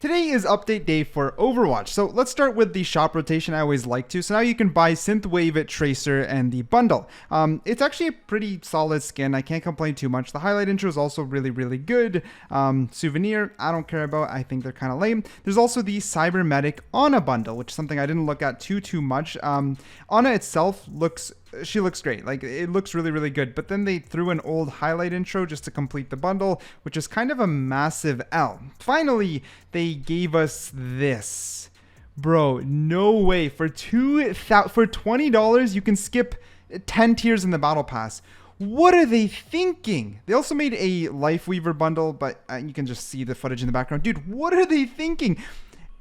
Today is update day for Overwatch, so let's start with the shop rotation I always like to. So now you can buy Synthwave Tracer and the bundle. It's actually a pretty solid skin, I can't complain too much. The highlight intro is also really good. Souvenir, I don't care about, I think they're kind of lame. There's also the Cybermedic Ana bundle, which is something I didn't look at too much. Ana itself looks great. Like, it looks really good, but then they threw an old highlight intro just to complete the bundle, which is kind of a massive L. Finally, they gave us this. Bro, no way. For $20, you can skip 10 tiers in the battle pass. What are they thinking? They also made a Lifeweaver bundle, but you can just see the footage in the background. Dude, what are they thinking?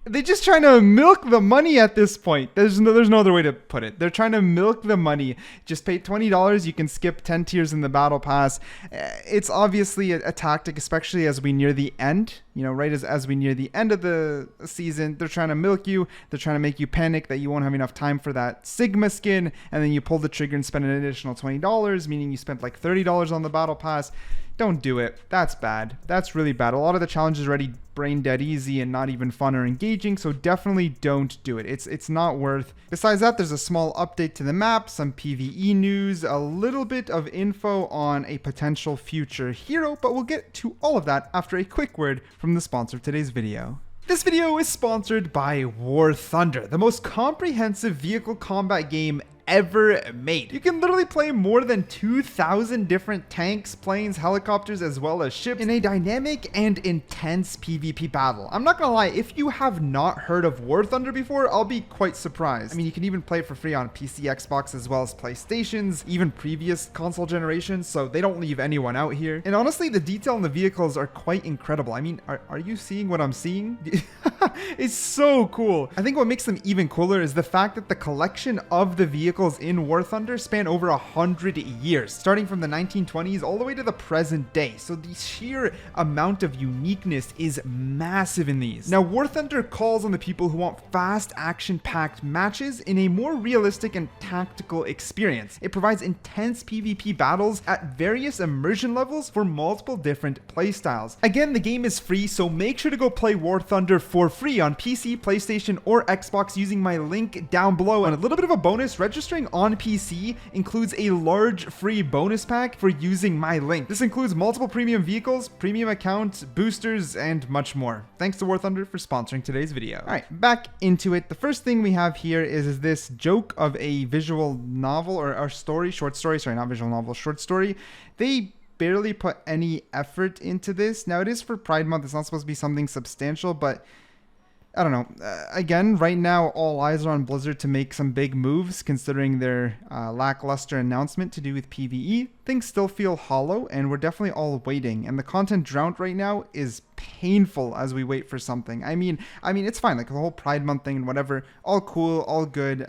They're just trying to milk the money at this point. There's no other way to put it. They're trying to milk the money. Just pay $20. You can skip 10 tiers in the battle pass. It's obviously a tactic, especially as we near the end. You know, right as we near the end of the season, they're trying to milk you. They're trying to make you panic that you won't have enough time for that Sigma skin. And then you pull the trigger and spend an additional $20, meaning you spent like $30 on the battle pass. Don't do it. That's bad. That's really bad. A lot of the challenges are already brain dead easy and not even fun or engaging, so definitely don't do it. It's not worth. Besides that, there's a small update to the map, some PvE news, a little bit of info on a potential future hero, but we'll get to all of that after a quick word from the sponsor of today's video. This video is sponsored by War Thunder, the most comprehensive vehicle combat game ever made. You can literally play more than 2,000 different tanks, planes, helicopters, as well as ships in a dynamic and intense PvP battle. I'm not gonna lie, if you have not heard of War Thunder before, I'll be quite surprised. I mean, you can even play it for free on PC, Xbox, as well as PlayStations, even previous console generations, so they don't leave anyone out here. And honestly, the detail in the vehicles are quite incredible. I mean, are you seeing what I'm seeing? It's so cool. I think what makes them even cooler is the fact that the collection of the vehicles in War Thunder span over 100 years, starting from the 1920s all the way to the present day. So the sheer amount of uniqueness is massive in these. Now, War Thunder calls on the people who want fast, action-packed matches in a more realistic and tactical experience. It provides intense PvP battles at various immersion levels for multiple different playstyles. Again, the game is free, so make sure to go play War Thunder for free on PC, PlayStation, or Xbox using my link down below. And a little bit of a bonus, registering on PC includes a large free bonus pack for using my link. This includes multiple premium vehicles, premium accounts, boosters, and much more. Thanks to War Thunder for sponsoring today's video. All right, back into it. The first thing we have here is this joke of a visual novel or short story. Sorry, not visual novel, short story. They barely put any effort into this. Now, it is for Pride Month. It's not supposed to be something substantial, but I don't know. Again, right now, all eyes are on Blizzard to make some big moves, considering their lackluster announcement to do with PvE. Things still feel hollow, and we're definitely all waiting. And the content drought right now is painful as we wait for something. I mean, it's fine. Like the whole Pride Month thing and whatever, all cool, all good.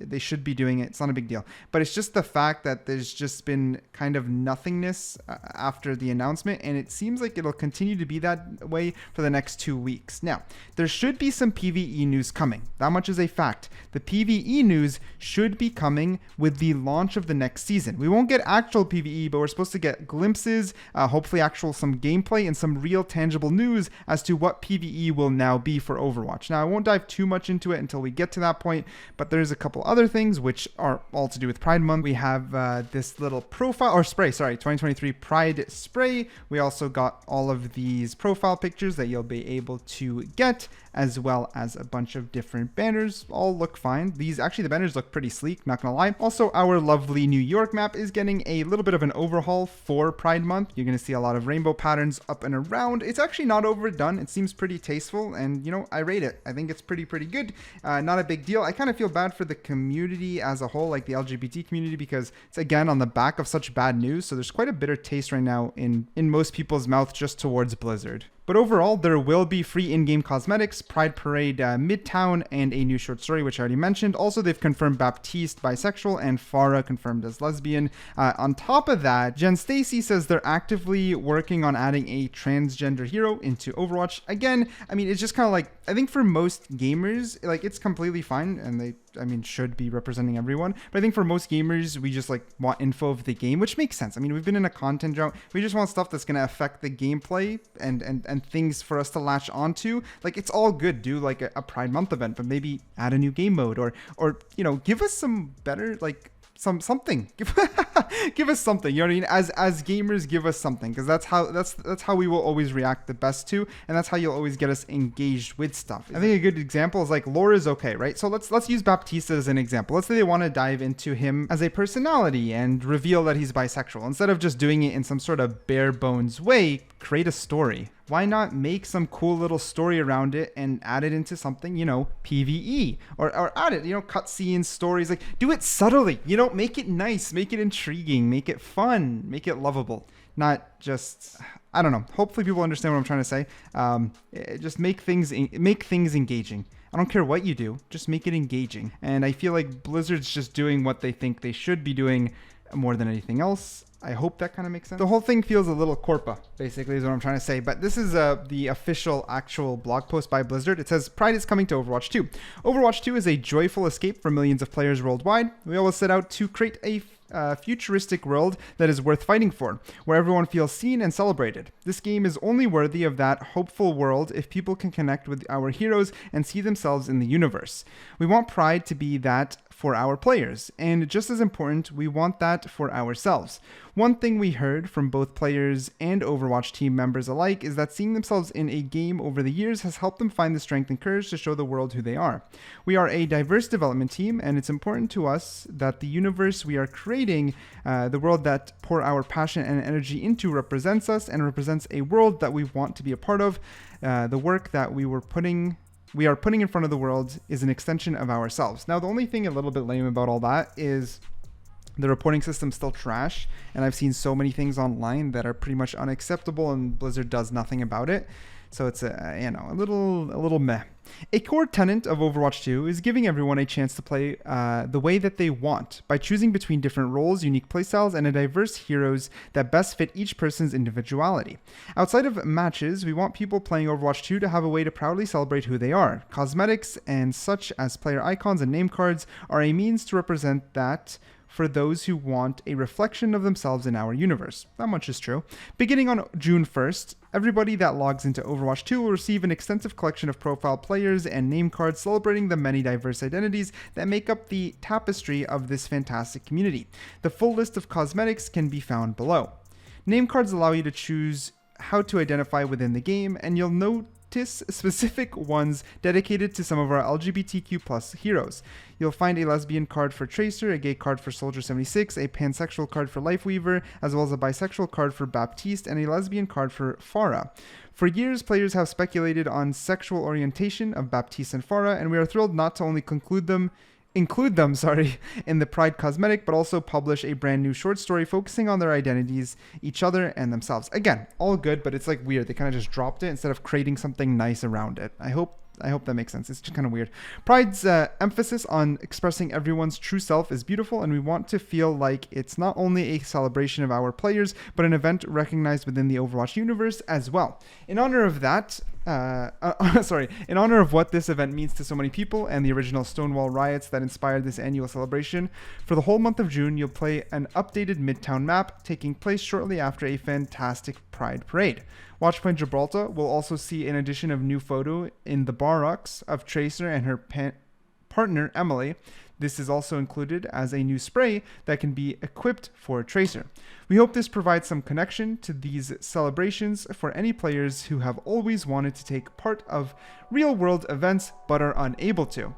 They should be doing it. It's not a big deal. But it's just the fact that there's just been kind of nothingness after the announcement, and it seems like it'll continue to be that way for the next 2 weeks. Now, there should be some PvE news coming. That much is a fact. The PvE news should be coming with the launch of the next season. We won't get actual PvE, but we're supposed to get glimpses, hopefully some gameplay and some real tangible news as to what PvE will now be for Overwatch. Now, I won't dive too much into it until we get to that point, but there's a couple other things which are all to do with Pride Month. We have this little profile or spray, 2023 Pride spray. We also got all of these profile pictures that you'll be able to get, as well as a bunch of different banners. All look fine. The banners look pretty sleek, not gonna lie. Also, our lovely New York map is getting a little bit of an overhaul for Pride Month. You're gonna see a lot of rainbow patterns up and around. It's actually not overdone. It seems pretty tasteful, and you know, I rate it. I think it's pretty good. Not a big deal. I kind of feel bad for the community as a whole, like the LGBT community, because it's again on the back of such bad news. So there's quite a bitter taste right now in most people's mouth just towards Blizzard. But overall, there will be free in-game cosmetics, Pride Parade Midtown, and a new short story, which I already mentioned. Also, they've confirmed Baptiste bisexual and Farah confirmed as lesbian. On top of that, Jen Stacy says they're actively working on adding a transgender hero into Overwatch. Again, I mean, it's just kind of like, I think for most gamers, like, it's completely fine, and they, I mean, should be representing everyone. But I think for most gamers, we just like want info of the game, which makes sense. I mean, we've been in a content drought. We just want stuff that's going to affect the gameplay and and things for us to latch onto, like it's all good. Do like a Pride Month event, but maybe add a new game mode, or you know, give us some better like something. Give us something, you know what I mean? As gamers, give us something, because that's how we will always react the best to, and that's how you'll always get us engaged with stuff. I think a good example is like lore is okay, right? So let's use Baptiste as an example. Let's say they want to dive into him as a personality and reveal that he's bisexual. Instead of just doing it in some sort of bare bones way, create a story. Why not make some cool little story around it and add it into something, you know, PvE, or add it, you know, cutscenes, stories, like do it subtly, you know, make it nice, make it intriguing, make it fun, make it lovable, not just, I don't know. Hopefully people understand what I'm trying to say. Just make things engaging. I don't care what you do, just make it engaging. And I feel like Blizzard's just doing what they think they should be doing more than anything else. I hope that kind of makes sense. The whole thing feels a little corpa, basically, is what I'm trying to say. But this is the official actual blog post by Blizzard. It says, Pride is coming to Overwatch 2. Overwatch 2 is a joyful escape for millions of players worldwide. We always set out to create a futuristic world that is worth fighting for, where everyone feels seen and celebrated. This game is only worthy of that hopeful world if people can connect with our heroes and see themselves in the universe. We want Pride to be that for our players, and just as important, we want that for ourselves. One thing we heard from both players and Overwatch team members alike is that seeing themselves in a game over the years has helped them find the strength and courage to show the world who they are. We are a diverse development team, and it's important to us that the universe we are creating, the world that pour our passion and energy into, represents us and represents a world that we want to be a part of. The work that we are putting in front of the world is an extension of ourselves. Now, the only thing a little bit lame about all that is the reporting system's still trash, and I've seen so many things online that are pretty much unacceptable, and Blizzard does nothing about it. So it's a little meh. A core tenet of Overwatch 2 is giving everyone a chance to play the way that they want by choosing between different roles, unique playstyles, and a diverse heroes that best fit each person's individuality. Outside of matches, we want people playing Overwatch 2 to have a way to proudly celebrate who they are. Cosmetics and such as player icons and name cards are a means to represent that for those who want a reflection of themselves in our universe. That much is true. Beginning on June 1st, everybody that logs into Overwatch 2 will receive an extensive collection of profile players and name cards celebrating the many diverse identities that make up the tapestry of this fantastic community. The full list of cosmetics can be found below. Name cards allow you to choose how to identify within the game, and you'll notice specific ones dedicated to some of our LGBTQ+ heroes. You'll find a lesbian card for Tracer, a gay card for Soldier 76, a pansexual card for Lifeweaver, as well as a bisexual card for Baptiste, and a lesbian card for Farah. For years, players have speculated on sexual orientation of Baptiste and Farah, and we are thrilled not to only include them in the Pride cosmetic, but also publish a brand new short story focusing on their identities, each other, and themselves. Again, all good, but it's like weird. They kind of just dropped it instead of creating something nice around it. I hope that makes sense. It's just kind of weird. Pride's emphasis on expressing everyone's true self is beautiful, and we want to feel like it's not only a celebration of our players, but an event recognized within the Overwatch universe as well. In honor of that, in honor of what this event means to so many people and the original Stonewall riots that inspired this annual celebration, for the whole month of June, you'll play an updated Midtown map taking place shortly after a fantastic Pride parade. Watchpoint Gibraltar will also see an addition of new photo in the Barracks of Tracer and her partner Emily. This is also included as a new spray that can be equipped for Tracer. We hope this provides some connection to these celebrations for any players who have always wanted to take part of real-world events but are unable to.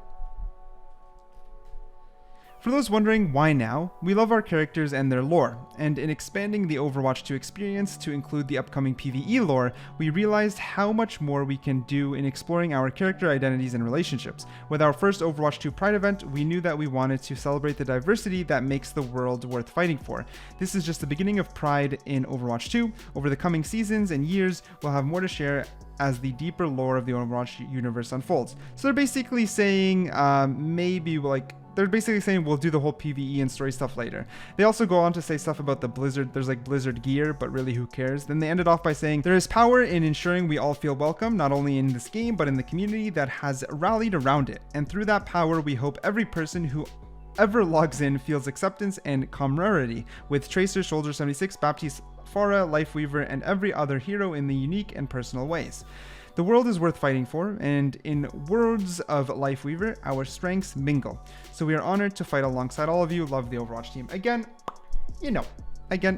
For those wondering why now, we love our characters and their lore, and in expanding the Overwatch 2 experience to include the upcoming PvE lore, we realized how much more we can do in exploring our character identities and relationships. With our first Overwatch 2 Pride event, we knew that we wanted to celebrate the diversity that makes the world worth fighting for. This is just the beginning of Pride in Overwatch 2. Over the coming seasons and years, we'll have more to share as the deeper lore of the Overwatch universe unfolds. So they're basically saying they're basically saying we'll do the whole PvE and story stuff later. They also go on to say stuff about the Blizzard. There's like Blizzard gear, but really who cares? Then they ended off by saying there is power in ensuring we all feel welcome, not only in this game, but in the community that has rallied around it. And through that power, we hope every person who ever logs in feels acceptance and camaraderie with Tracer, Soldier 76, Baptiste, Pharah, Lifeweaver, and every other hero in the unique and personal ways. The world is worth fighting for, and in words of Lifeweaver, our strengths mingle. So we are honored to fight alongside all of you. Love the Overwatch team. Again,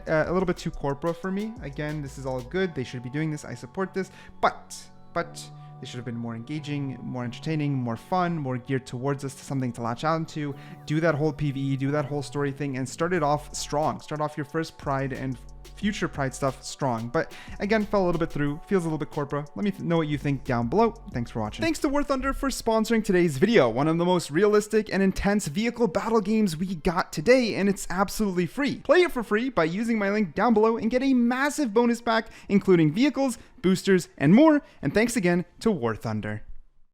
a little bit too corporate for me. Again, this is all good. They should be doing this. I support this. But they should have been more engaging, more entertaining, more fun, more geared towards us, to something to latch on to. Do that whole PvE, do that whole story thing, and start it off strong. Start off your first Pride and future Pride stuff strong. But again, fell a little bit through, feels a little bit corporate. Let me know what you think down below. Thanks for watching. Thanks to War Thunder for sponsoring today's video, one of the most realistic and intense vehicle battle games we got today, and it's absolutely free. Play it for free by using my link down below and get a massive bonus pack, including vehicles, boosters, and more. And thanks again to War Thunder.